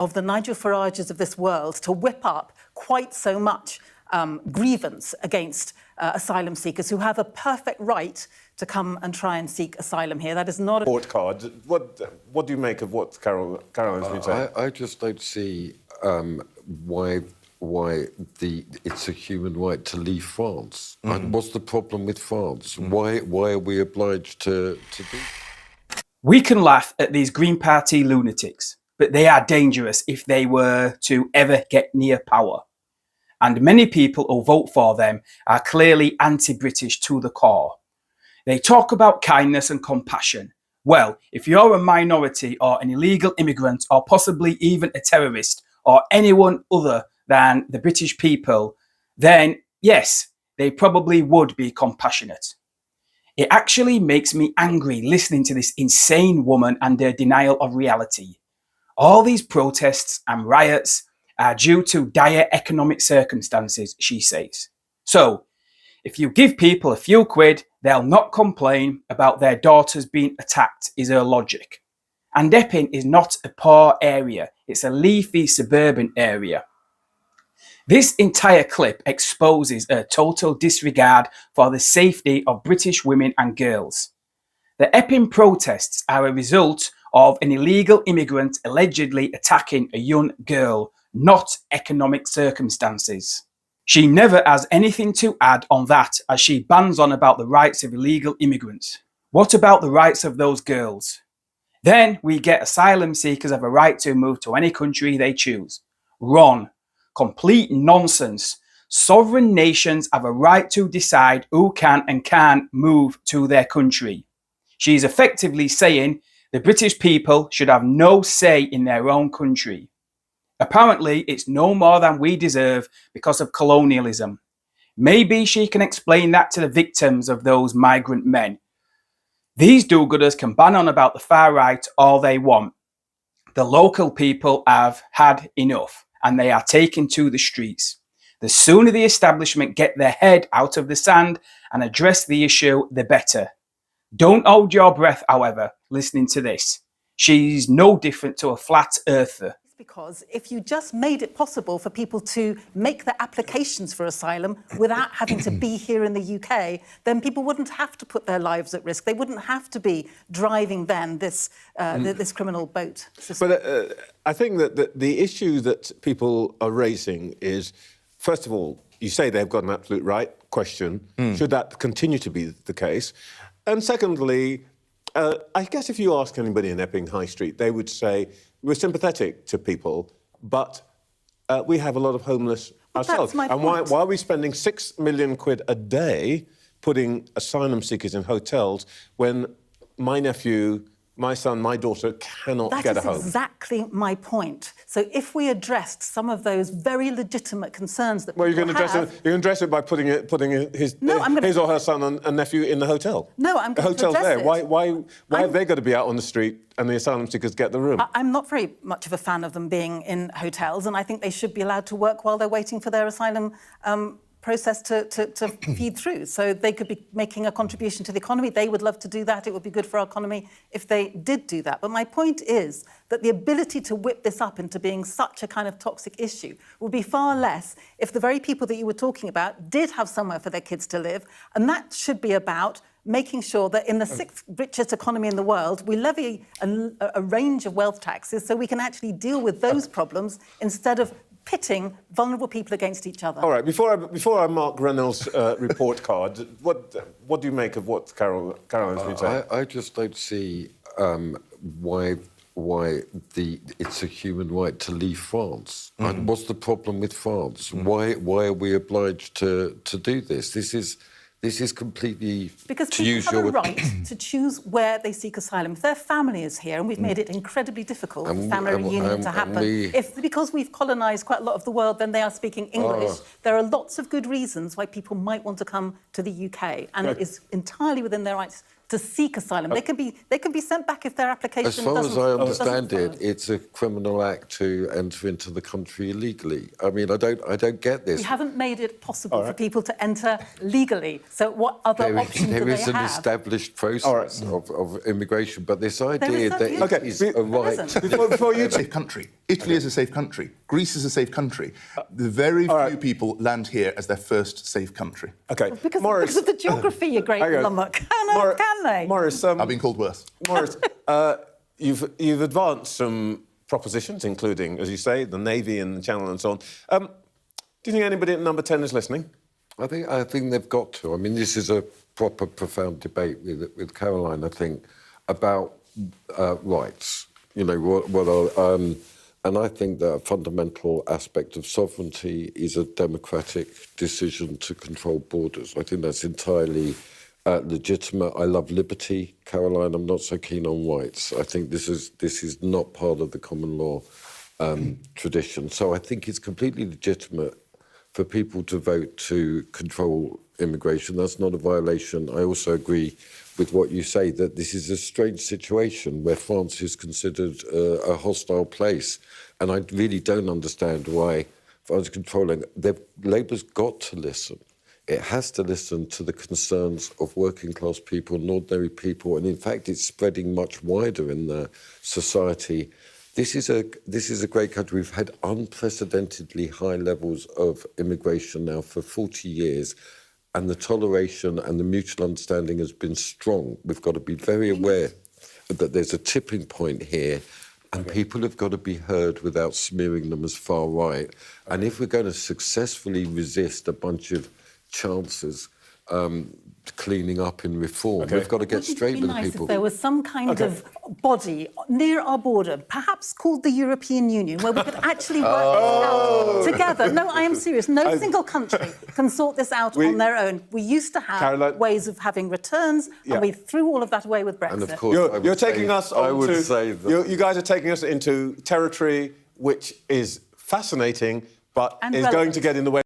of the Nigel Farages of this world to whip up quite so much grievance against asylum seekers who have a perfect right to come and try and seek asylum here. That is not a report card. What do you make of what Caroline's been saying? I just don't see why it's a human right to leave France. What's the problem with France? Why are we obliged to do? We can laugh at these Green Party lunatics, but they are dangerous if they were to ever get near power. And many people who vote for them are clearly anti-British to the core. They talk about kindness and compassion. Well, if you're a minority or an illegal immigrant or possibly even a terrorist or anyone other than the British people, then yes, they probably would be compassionate. It actually makes me angry listening to this insane woman and her denial of reality. All these protests and riots are due to dire economic circumstances, she says. So, if you give people a few quid, they'll not complain about their daughters being attacked, is her logic. And Epping is not a poor area, it's a leafy suburban area. This entire clip exposes a total disregard for the safety of British women and girls. The Epping protests are a result of an illegal immigrant allegedly attacking a young girl, not economic circumstances. She never has anything to add on that, as she bans on about the rights of illegal immigrants. What about the rights of those girls? Then we get asylum seekers have a right to move to any country they choose. Wrong. Complete nonsense. Sovereign nations have a right to decide who can and can't move to their country. She's effectively saying the British people should have no say in their own country. Apparently, it's no more than we deserve because of colonialism. Maybe she can explain that to the victims of those migrant men. These do-gooders can ban on about the far right all they want. The local people have had enough, and they are taken to the streets. The sooner the establishment get their head out of the sand and address the issue, the better. Don't hold your breath, however, listening to this. She's no different to a flat earther. Because if you just made it possible for people to make their applications for asylum without having to be here in the UK, then people wouldn't have to put their lives at risk. They wouldn't have to be driving then this criminal boat system. But I think that the issue that people are raising is, first of all, you say they've got an absolute right. Question, should that continue to be the case? And secondly, I guess if you ask anybody in Epping High Street, they would say, we're sympathetic to people, but we have a lot of homeless ourselves. And why are we spending £6 million a day putting asylum seekers in hotels when my nephew, my son, my daughter cannot get a home? That is exactly my point. So if we addressed some of those very legitimate concerns that people have... Well, you can address it by putting his or her son and nephew in the hotel. No, I'm going to address it. Why have they got to be out on the street and the asylum seekers get the room? I'm not very much of a fan of them being in hotels, and I think they should be allowed to work while they're waiting for their asylum process to feed through. So they could be making a contribution to the economy. They would love to do that. It would be good for our economy if they did do that. But my point is that the ability to whip this up into being such a kind of toxic issue would be far less if the very people that you were talking about did have somewhere for their kids to live. And that should be about making sure that in the sixth richest economy in the world, we levy a range of wealth taxes so we can actually deal with those problems instead of pitting vulnerable people against each other. All right, before I mark Reynolds' report card, what do you make of what Caroline's been saying? I just don't see why it's a human right to leave France. What's the problem with France? Why are we obliged to do this? This is completely... Because people have a right to choose where they seek asylum. If their family is here, and we've made it incredibly difficult for family reunion to happen, because we've colonised quite a lot of the world, then they are speaking English. There are lots of good reasons why people might want to come to the UK, and it is entirely within their rights to seek asylum. They can be sent back if their application As far as doesn't. I understand doesn't it, follow. it's a criminal act to enter into the country illegally. I mean, I don't get this. We haven't made it possible for people to enter legally. So what other options do There they is an have? established process of immigration, but this idea isn't, that yeah. it is a right. Before you A safe country. Italy is a safe country. Greece is a safe country. The very few people land here as their first safe country. Okay, Because of the geography, you great hang on. lummock. Can they? Morris, I've been called worse. Morris, you've advanced some propositions, including, as you say, the Navy and the Channel and so on. Do you think anybody at Number 10 is listening? I think they've got to. I mean, this is a proper, profound debate with Caroline, I think, about rights. You know, and I think that a fundamental aspect of sovereignty is a democratic decision to control borders. I think that's entirely legitimate. I love liberty, Caroline. I'm not so keen on rights. I think this is not part of the common law tradition. So I think it's completely legitimate for people to vote to control immigration. That's not a violation. I also agree with what you say, that this is a strange situation where France is considered a hostile place. And I really don't understand why France is controlling. Labour's got to listen. It has to listen to the concerns of working class people and ordinary people. And in fact, it's spreading much wider in the society. This is a great country. We've had unprecedentedly high levels of immigration now for 40 years. And the toleration and the mutual understanding has been strong. We've got to be very aware that there's a tipping point here, and people have got to be heard without smearing them as far right. And if we're going to successfully resist a bunch of chances cleaning up in reform, we've got to get straight with the people. If there was some kind of body near our border, perhaps called the European Union, where we could actually work this out together. No, I am serious. No single country can sort this out on their own. We used to have Caroline, ways of having returns, and we threw all of that away with Brexit. And of course, You're taking us on I would to, say that you guys are taking us into territory which is fascinating, but And is going relevant. to get in the way.